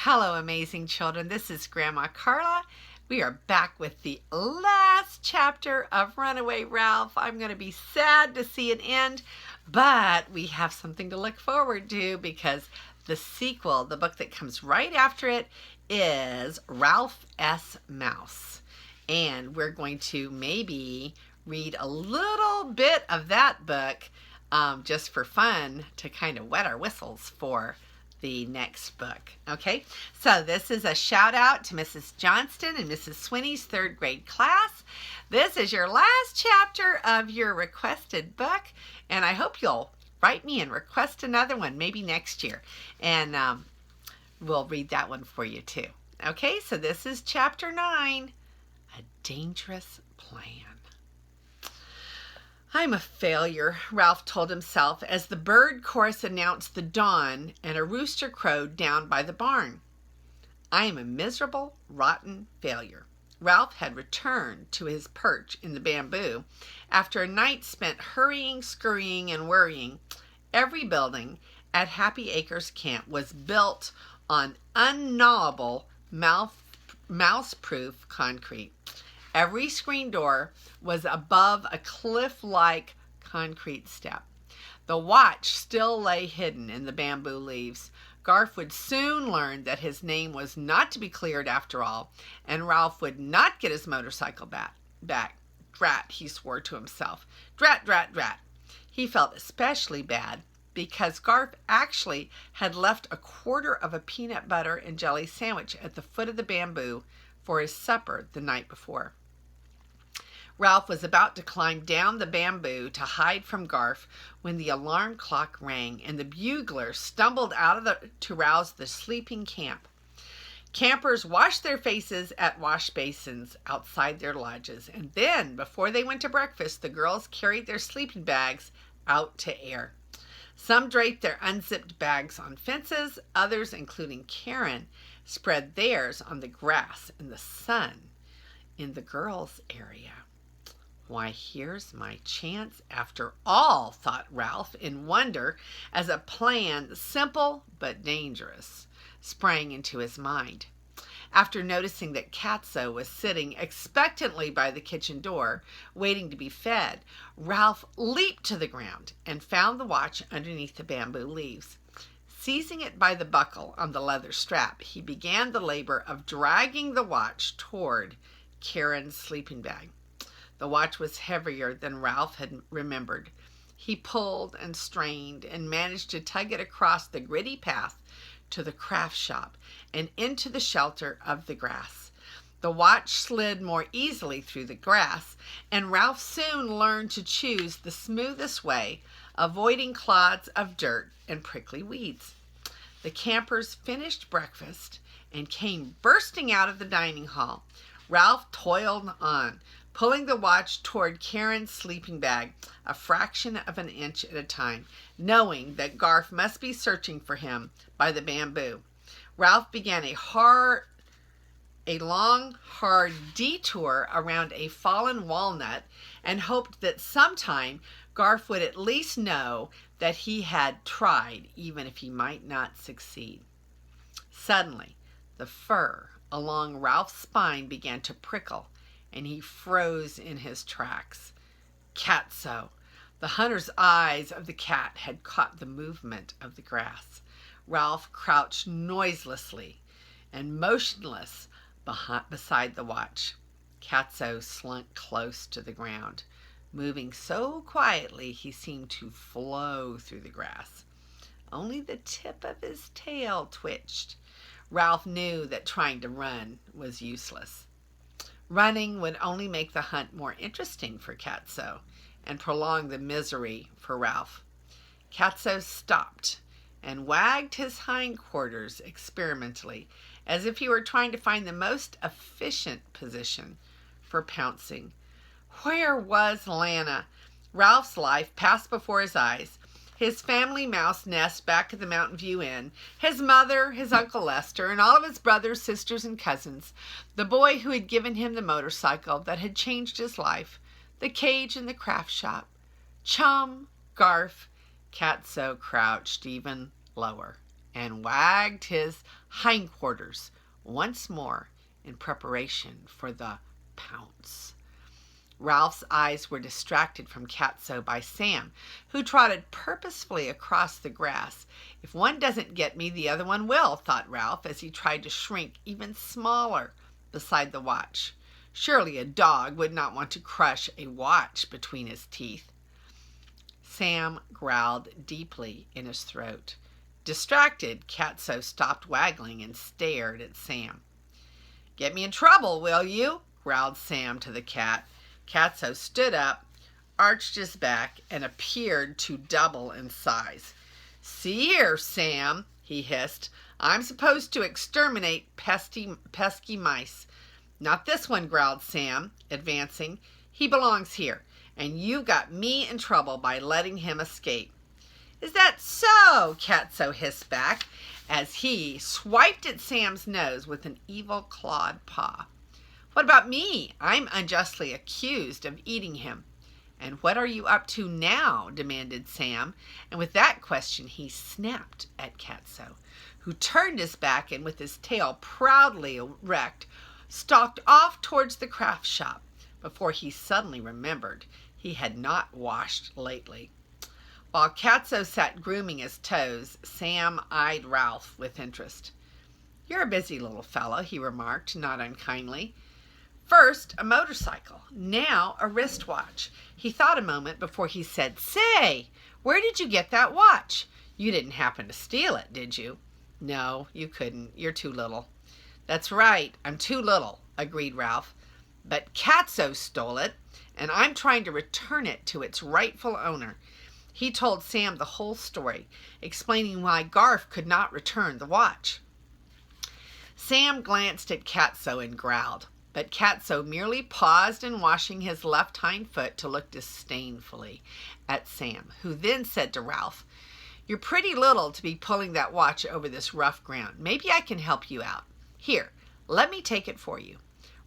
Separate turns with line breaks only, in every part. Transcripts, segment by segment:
Hello, amazing children. This is Grandma Carla. We are back with the last chapter of Runaway Ralph. I'm going to be sad to see it end, but we have something to look forward to because the sequel, the book that comes right after it, is Ralph S. Mouse. And we're going to maybe read a little bit of that book just for fun to kind of wet our whistles for the next book. Okay, so this is a shout out to Mrs. Johnston and Mrs. Swinney's third grade class. This is your last chapter of your requested book, and I hope you'll write me and request another one maybe next year, and we'll read that one for you too. Okay, so this is chapter 9, A Dangerous Plan. I'm a failure, Ralph told himself as the bird chorus announced the dawn and a rooster crowed down by the barn. I am a miserable, rotten failure. Ralph had returned to his perch in the bamboo after a night spent hurrying, scurrying, and worrying. Every building at Happy Acres Camp was built on ungnawable, mouse-proof concrete. Every screen door was above a cliff-like concrete step. The watch still lay hidden in the bamboo leaves. Garf would soon learn that his name was not to be cleared after all, and Ralph would not get his motorcycle back. Drat, he swore to himself. Drat, drat, drat. He felt especially bad because Garf actually had left a quarter of a peanut butter and jelly sandwich at the foot of the bamboo for his supper the night before. Ralph was about to climb down the bamboo to hide from Garf when the alarm clock rang and the bugler stumbled out to rouse the sleeping camp. Campers washed their faces at wash basins outside their lodges, and then, before they went to breakfast, the girls carried their sleeping bags out to air. Some draped their unzipped bags on fences, others, including Karen, spread theirs on the grass in the sun in the girls' area. Why, here's my chance after all, thought Ralph in wonder as a plan, simple but dangerous, sprang into his mind. After noticing that Catso was sitting expectantly by the kitchen door, waiting to be fed, Ralph leaped to the ground and found the watch underneath the bamboo leaves. Seizing it by the buckle on the leather strap, he began the labor of dragging the watch toward Karen's sleeping bag. The watch was heavier than Ralph had remembered. He pulled and strained and managed to tug it across the gritty path to the craft shop and into the shelter of the grass. The watch slid more easily through the grass, and Ralph soon learned to choose the smoothest way, avoiding clods of dirt and prickly weeds. The campers finished breakfast and came bursting out of the dining hall. Ralph toiled on, pulling the watch toward Karen's sleeping bag a fraction of an inch at a time, knowing that Garf must be searching for him by the bamboo. Ralph began a long, hard detour around a fallen walnut and hoped that sometime Garf would at least know that he had tried, even if he might not succeed. Suddenly, the fur along Ralph's spine began to prickle, and he froze in his tracks. Catso! The hunter's eyes of the cat had caught the movement of the grass. Ralph crouched noiselessly and motionless beside the watch. Catso slunk close to the ground. Moving so quietly he seemed to flow through the grass. Only the tip of his tail twitched. Ralph knew that trying to run was useless. Running would only make the hunt more interesting for Catso and prolong the misery for Ralph. Catso stopped and wagged his hindquarters experimentally, as if he were trying to find the most efficient position for pouncing. Where was Lana? Ralph's life passed before his eyes. His family mouse nest back at the Mountain View Inn, his mother, his Uncle Lester, and all of his brothers, sisters, and cousins, the boy who had given him the motorcycle that had changed his life, the cage in the craft shop, Chum, Garf. Catso crouched even lower. and wagged his hindquarters once more in preparation for the pounce. Ralph's eyes were distracted from Catso by Sam, who trotted purposefully across the grass. If one doesn't get me, the other one will, thought Ralph as he tried to shrink even smaller beside the watch. Surely a dog would not want to crush a watch between his teeth. Sam growled deeply in his throat. Distracted, Catso stopped waggling and stared at Sam. "Get me in trouble, will you?" growled Sam to the cat. Catso stood up, arched his back, and appeared to double in size. "See here, Sam," he hissed. "I'm supposed to exterminate pesky mice." "Not this one," growled Sam, advancing. "He belongs here, and you got me in trouble by letting him escape." "Is that so?" Catso hissed back as he swiped at Sam's nose with an evil clawed paw. "What about me? I'm unjustly accused of eating him." "And what are you up to now?" demanded Sam, and with that question he snapped at Catso, who turned his back and with his tail proudly erect, stalked off towards the craft shop before he suddenly remembered he had not washed lately. While Catso sat grooming his toes, Sam eyed Ralph with interest. "You're a busy little fellow," he remarked, not unkindly. "First a motorcycle, now a wristwatch." He thought a moment before he said, "Say, where did you get that watch? You didn't happen to steal it, did you?" "No, you couldn't. You're too little." "That's right, I'm too little," agreed Ralph. "But Catso stole it, and I'm trying to return it to its rightful owner." He told Sam the whole story, explaining why Garf could not return the watch. Sam glanced at Catso and growled, but Catso merely paused in washing his left hind foot to look disdainfully at Sam, who then said to Ralph, "You're pretty little to be pulling that watch over this rough ground. Maybe I can help you out. Here, let me take it for you."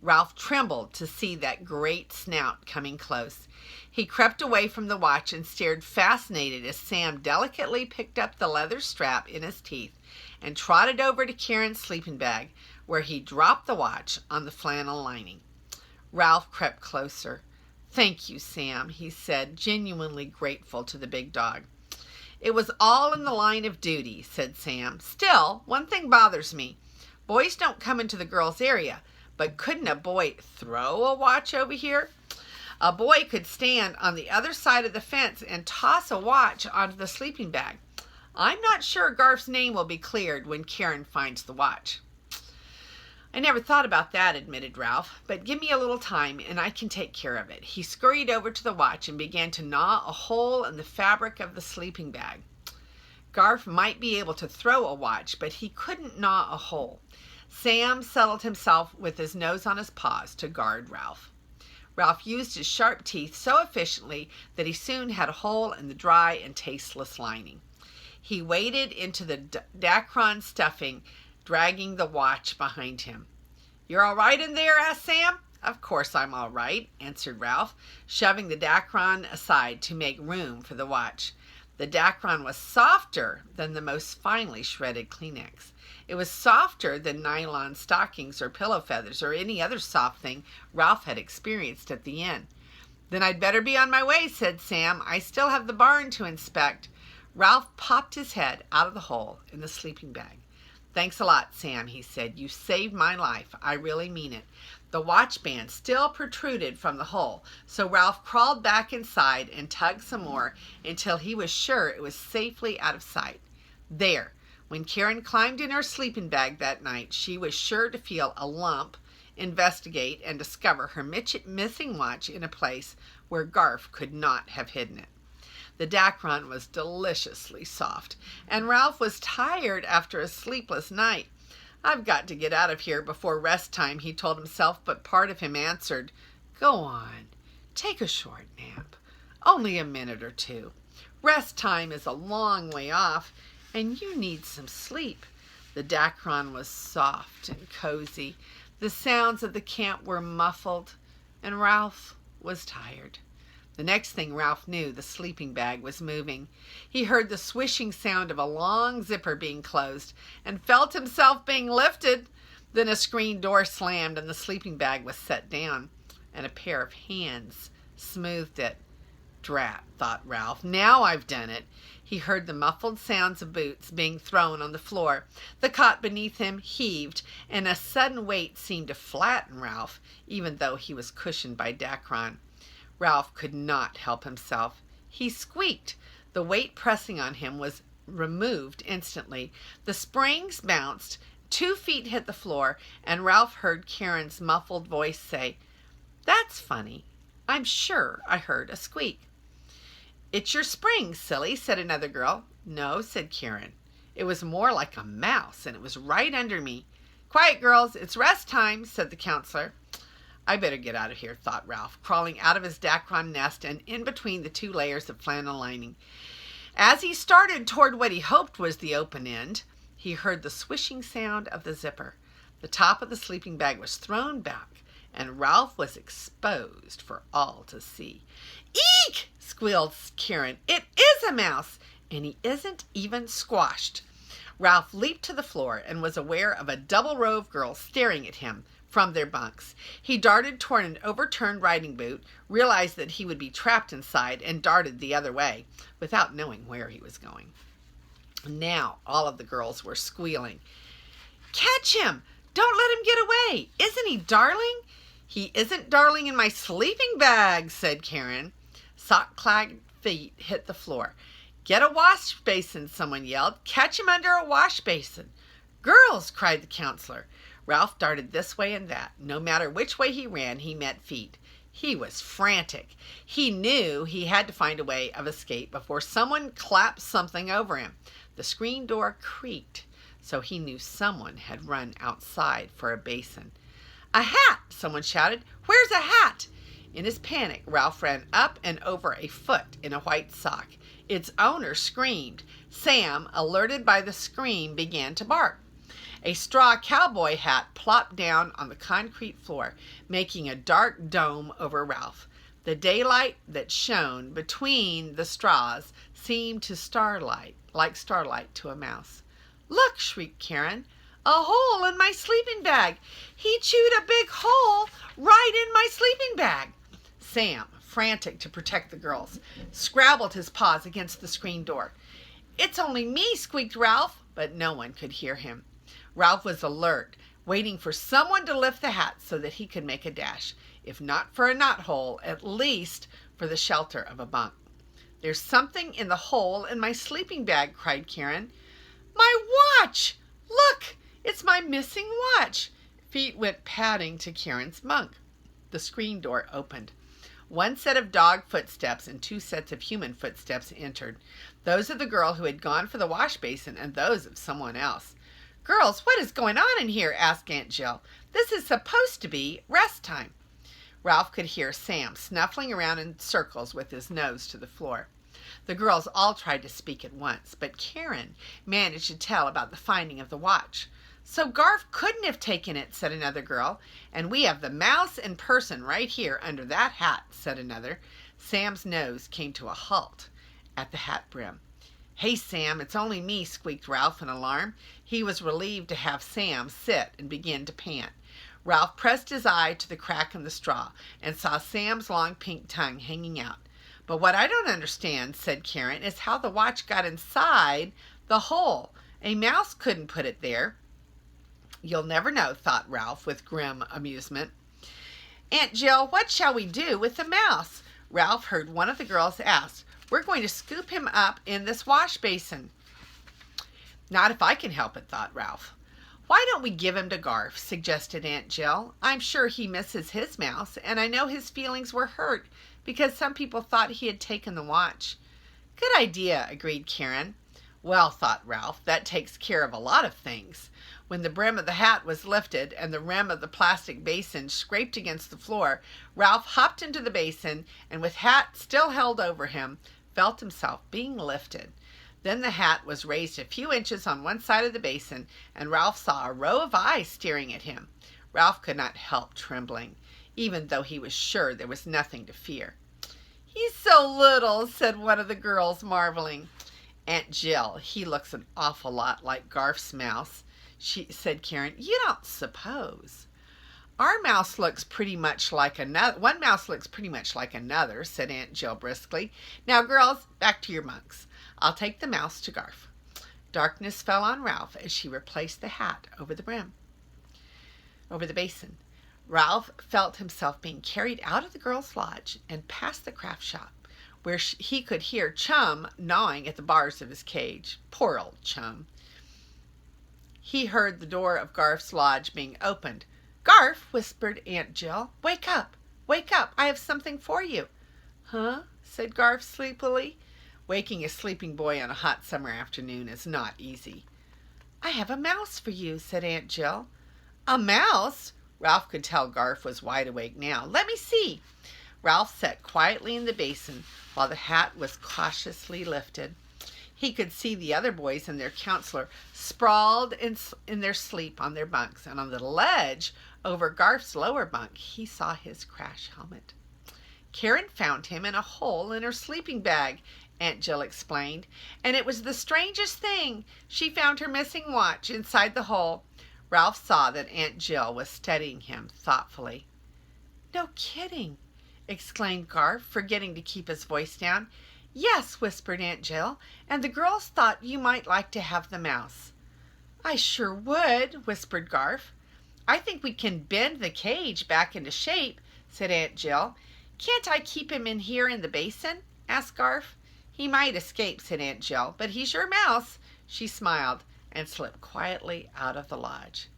Ralph trembled to see that great snout coming close. He crept away from the watch and stared fascinated as Sam delicately picked up the leather strap in his teeth and trotted over to Karen's sleeping bag, where he dropped the watch on the flannel lining. Ralph crept closer. "Thank you, Sam," he said, genuinely grateful to the big dog. "It was all in the line of duty," said Sam. "Still, one thing bothers me. Boys don't come into the girls' area, but couldn't a boy throw a watch over here? A boy could stand on the other side of the fence and toss a watch onto the sleeping bag. I'm not sure Garf's name will be cleared when Karen finds the watch." "I never thought about that," admitted Ralph, "but give me a little time and I can take care of it." He scurried over to the watch and began to gnaw a hole in the fabric of the sleeping bag. Garf might be able to throw a watch, but he couldn't gnaw a hole. Sam settled himself with his nose on his paws to guard Ralph. Ralph used his sharp teeth so efficiently that he soon had a hole in the dry and tasteless lining. He waded into the Dacron stuffing, dragging the watch behind him. "You're all right in there?" asked Sam. "Of course I'm all right," answered Ralph, shoving the Dacron aside to make room for the watch. The Dacron was softer than the most finely shredded Kleenex. It was softer than nylon stockings or pillow feathers or any other soft thing Ralph had experienced at the inn. "Then I'd better be on my way," said Sam. "I still have the barn to inspect." Ralph popped his head out of the hole in the sleeping bag. "Thanks a lot, Sam," he said. "You saved my life. I really mean it." The watch band still protruded from the hole, so Ralph crawled back inside and tugged some more until he was sure it was safely out of sight. There, when Karen climbed in her sleeping bag that night, she was sure to feel a lump, investigate, and discover her missing watch in a place where Garf could not have hidden it. The Dacron was deliciously soft, and Ralph was tired after a sleepless night. "I've got to get out of here before rest time," he told himself, but part of him answered, "Go on, take a short nap. Only a minute or two. Rest time is a long way off, and you need some sleep." The Dacron was soft and cozy. The sounds of the camp were muffled, and Ralph was tired. The next thing Ralph knew, the sleeping bag was moving. He heard the swishing sound of a long zipper being closed and felt himself being lifted. Then a screen door slammed and the sleeping bag was set down, and a pair of hands smoothed it. Drat, thought Ralph. Now I've done it. He heard the muffled sounds of boots being thrown on the floor. The cot beneath him heaved, and a sudden weight seemed to flatten Ralph, even though he was cushioned by Dacron. Ralph could not help himself. He squeaked. The weight pressing on him was removed instantly. The springs bounced, 2 feet hit the floor, and Ralph heard Karen's muffled voice say, "That's funny. I'm sure I heard a squeak." "It's your springs, silly," said another girl. "No," said Karen. "It was more like a mouse, and it was right under me." "Quiet, girls, it's rest time," said the counselor. "I better get out of here," thought Ralph, crawling out of his Dacron nest and in between the 2 layers of flannel lining. As he started toward what he hoped was the open end, he heard the swishing sound of the zipper. The top of the sleeping bag was thrown back, and Ralph was exposed for all to see. "Eek!" squealed Karen. "It is a mouse, and he isn't even squashed." Ralph leaped to the floor and was aware of a double row of girls staring at him from their bunks. He darted toward an overturned riding boot, realized that he would be trapped inside, and darted the other way, without knowing where he was going. Now all of the girls were squealing. "Catch him! Don't let him get away! Isn't he darling?" "He isn't darling in my sleeping bag," said Karen. Sock-clad feet hit the floor. "Get a wash basin," someone yelled. "Catch him under a wash basin." "Girls!" cried the counselor. Ralph darted this way and that. No matter which way he ran, he met feet. He was frantic. He knew he had to find a way of escape before someone clapped something over him. The screen door creaked, so he knew someone had run outside for a basin. "A hat!" someone shouted. "Where's a hat?" In his panic, Ralph ran up and over a foot in a white sock. Its owner screamed. Sam, alerted by the scream, began to bark. A straw cowboy hat plopped down on the concrete floor, making a dark dome over Ralph. The daylight that shone between the straws seemed to like starlight to a mouse. "Look!" shrieked Karen. "A hole in my sleeping bag! He chewed a big hole right in my sleeping bag!" Sam, frantic to protect the girls, scrabbled his paws against the screen door. "It's only me," squeaked Ralph, but no one could hear him. Ralph was alert, waiting for someone to lift the hat so that he could make a dash, if not for a knothole, at least for the shelter of a bunk. "There's something in the hole in my sleeping bag," cried Karen. "My watch! Look, it's my missing watch!" Feet went padding to Karen's bunk. The screen door opened. 1 set of dog footsteps and 2 sets of human footsteps entered. Those of the girl who had gone for the wash basin and those of someone else. "Girls, what is going on in here?" asked Aunt Jill. "This is supposed to be rest time." Ralph could hear Sam snuffling around in circles with his nose to the floor. The girls all tried to speak at once, but Karen managed to tell about the finding of the watch. "So Garf couldn't have taken it," said another girl. "And we have the mouse in person right here under that hat," said another. Sam's nose came to a halt at the hat brim. "Hey, Sam, it's only me," squeaked Ralph in alarm. He was relieved to have Sam sit and begin to pant. Ralph pressed his eye to the crack in the straw and saw Sam's long pink tongue hanging out. "But what I don't understand," said Karen, "is how the watch got inside the hole. A mouse couldn't put it there." "You'll never know," thought Ralph with grim amusement. "Aunt Jill, what shall we do with the mouse?" Ralph heard one of the girls ask. "We're going to scoop him up in this wash basin." "Not if I can help it," thought Ralph. "Why don't we give him to Garf?" suggested Aunt Jill. "I'm sure he misses his mouse, and I know his feelings were hurt because some people thought he had taken the watch." "Good idea," agreed Karen. "Well," thought Ralph, "that takes care of a lot of things." When the brim of the hat was lifted and the rim of the plastic basin scraped against the floor, Ralph hopped into the basin and, with hat still held over him, felt himself being lifted. Then the hat was raised a few inches on one side of the basin, and Ralph saw a row of eyes staring at him. Ralph could not help trembling, even though he was sure there was nothing to fear. "He's so little," said one of the girls, marveling. "Aunt Jill, he looks an awful lot like Garf's mouse," said Karen. "You don't suppose?" "Our mouse looks pretty much like another. One mouse looks pretty much like another," said Aunt Jill briskly. "Now, girls, back to your bunks. I'll take the mouse to Garf." Darkness fell on Ralph as she replaced the hat over the basin. Ralph felt himself being carried out of the girls' lodge and past the craft shop, where he could hear Chum gnawing at the bars of his cage. Poor old Chum. He heard the door of Garf's lodge being opened. "Garf," whispered Aunt Jill, "wake up! Wake up! I have something for you." "Huh?" said Garf sleepily. Waking a sleeping boy on a hot summer afternoon is not easy. "I have a mouse for you," said Aunt Jill. "A mouse?" Ralph could tell Garf was wide awake now. "Let me see." Ralph sat quietly in the basin while the hat was cautiously lifted. He could see the other boys and their counselor sprawled in their sleep on their bunks, and on the ledge over Garf's lower bunk he saw his crash helmet. "Karen found him in a hole in her sleeping bag," Aunt Jill explained, "and it was the strangest thing. She found her missing watch inside the hole." Ralph saw that Aunt Jill was studying him thoughtfully. "No kidding!" exclaimed Garf, forgetting to keep his voice down. "Yes," whispered Aunt Jill, "and the girls thought you might like to have the mouse." "I sure would," whispered Garf. "I think we can bend the cage back into shape," said Aunt Jill. "Can't I keep him in here in the basin?" asked Garf. "He might escape," said Aunt Jill, "but he's your mouse." She smiled and slipped quietly out of the lodge.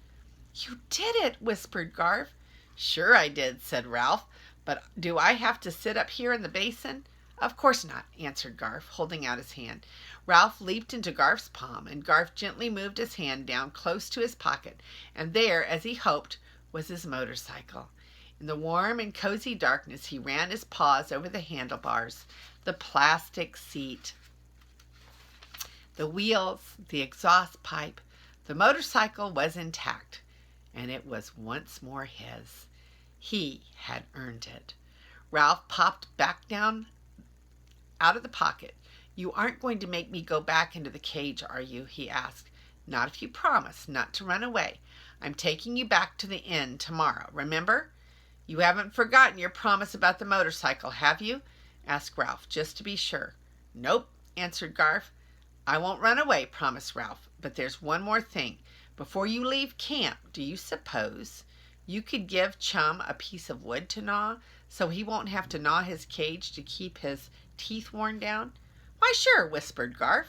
"You did it," whispered Garf. "Sure I did," said Ralph. "But do I have to sit up here in the basin?" "Of course not," answered Garf, holding out his hand. Ralph leaped into Garf's palm, and Garf gently moved his hand down close to his pocket, and there, as he hoped, was his motorcycle. In the warm and cozy darkness he ran his paws over the handlebars, the plastic seat, the wheels, the exhaust pipe. The motorcycle was intact, and it was once more his. He had earned it. Ralph popped back down out of the pocket. "You aren't going to make me go back into the cage, are you?" he asked. "Not if you promise not to run away. I'm taking you back to the inn tomorrow, remember?" "You haven't forgotten your promise about the motorcycle, have you?" asked Ralph, just to be sure. "Nope," answered Garf. "I won't run away," promised Ralph. "But there's one more thing. Before you leave camp, do you suppose you could give Chum a piece of wood to gnaw, so he won't have to gnaw his cage to keep his teeth worn down?" "Why, sure," whispered Garf,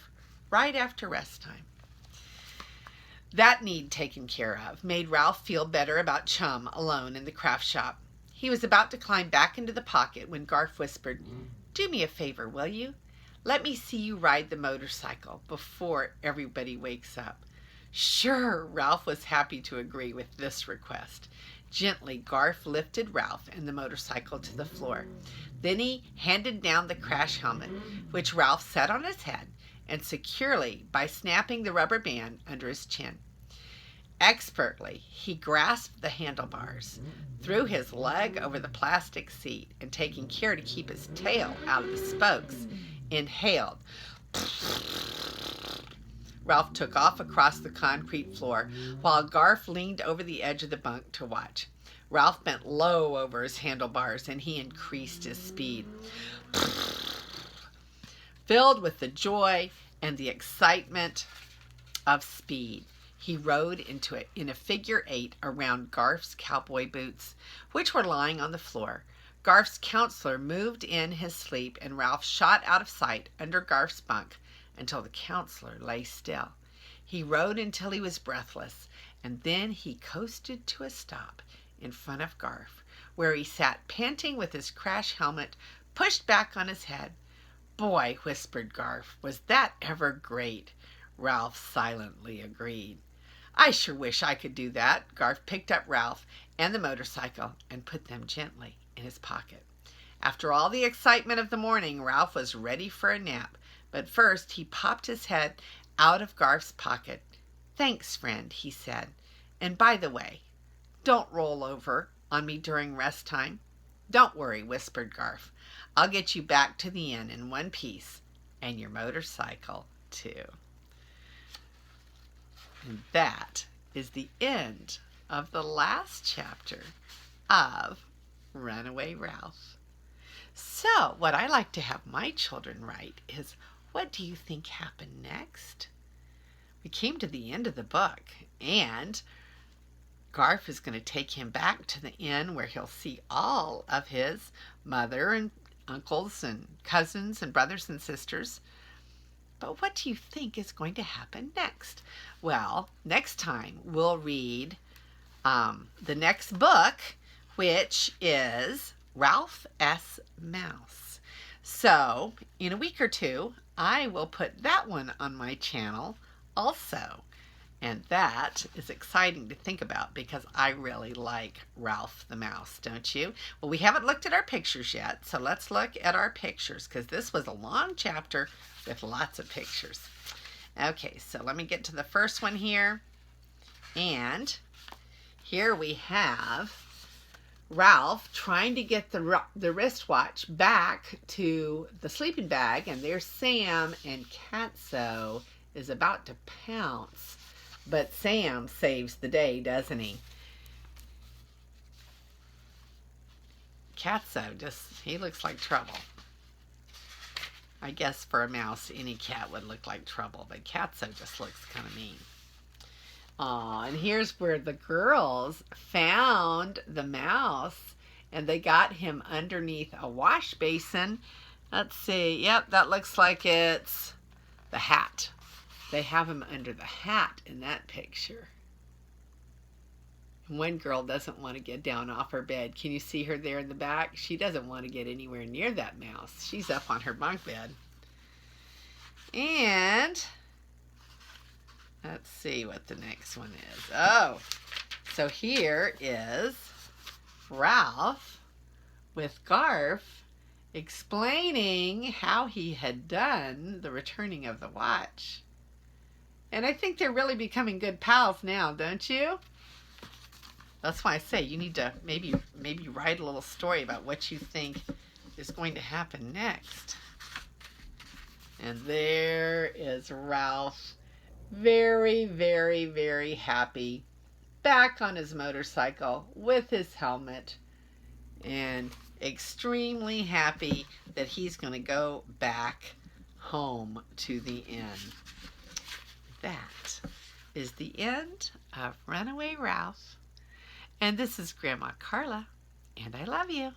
"right after rest time." That need taken care of made Ralph feel better about Chum alone in the craft shop. He was about to climb back into the pocket when Garf whispered, "Do me a favor, will you? Let me see you ride the motorcycle before everybody wakes up." "Sure," Ralph was happy to agree with this request. Gently, Garf lifted Ralph and the motorcycle to the floor. Then he handed down the crash helmet, which Ralph set on his head, and securely by snapping the rubber band under his chin. Expertly, he grasped the handlebars, threw his leg over the plastic seat, and taking care to keep his tail out of the spokes, inhaled. Ralph took off across the concrete floor, while Garf leaned over the edge of the bunk to watch. Ralph bent low over his handlebars, and he increased his speed. Filled with the joy and the excitement of speed, he rode in a figure 8 around Garf's cowboy boots, which were lying on the floor. Garf's counselor moved in his sleep, and Ralph shot out of sight under Garf's bunk until the counselor lay still. He rode until he was breathless, and then he coasted to a stop in front of Garf, where he sat panting with his crash helmet pushed back on his head. "Boy," whispered Garf, "was that ever great?" Ralph silently agreed. "I sure wish I could do that." Garf picked up Ralph and the motorcycle and put them gently in his pocket. After all the excitement of the morning, Ralph was ready for a nap, but first he popped his head out of Garf's pocket. "Thanks, friend," he said. "And by the way, don't roll over on me during rest time." "Don't worry," whispered Garf. "I'll get you back to the inn in one piece, and your motorcycle, too." And that is the end of the last chapter of Runaway Ralph. So, what I like to have my children write is, what do you think happened next? We came to the end of the book, and Garf is going to take him back to the inn where he'll see all of his mother and uncles and cousins and brothers and sisters. But what do you think is going to happen next? Well, next time we'll read the next book, which is Ralph S. Mouse. So, in a week or two, I will put that one on my channel also. And that is exciting to think about because I really like Ralph the Mouse, don't you? Well, we haven't looked at our pictures yet, so let's look at our pictures because this was a long chapter with lots of pictures. Okay, so let me get to the first one here. And here we have Ralph trying to get the wristwatch back to the sleeping bag, and there's Sam, and Catso is about to pounce. But Sam saves the day, doesn't he? Catso he looks like trouble. I guess for a mouse, any cat would look like trouble, but Catso just looks kind of mean. Aw, and here's where the girls found the mouse, and they got him underneath a wash basin. Let's see. Yep, that looks like it's the hat. They have him under the hat in that picture. One girl doesn't want to get down off her bed. Can you see her there in the back? She doesn't want to get anywhere near that mouse. She's up on her bunk bed. And let's see what the next one is. Oh, so here is Ralph with Garf explaining how he had done the returning of the watch. And I think they're really becoming good pals now, don't you? That's why I say you need to maybe write a little story about what you think is going to happen next. And there is Ralph, very, very, very happy, back on his motorcycle with his helmet, and extremely happy that he's going to go back home to the inn. That is the end of Runaway Ralph. And this is Grandma Carla, and I love you.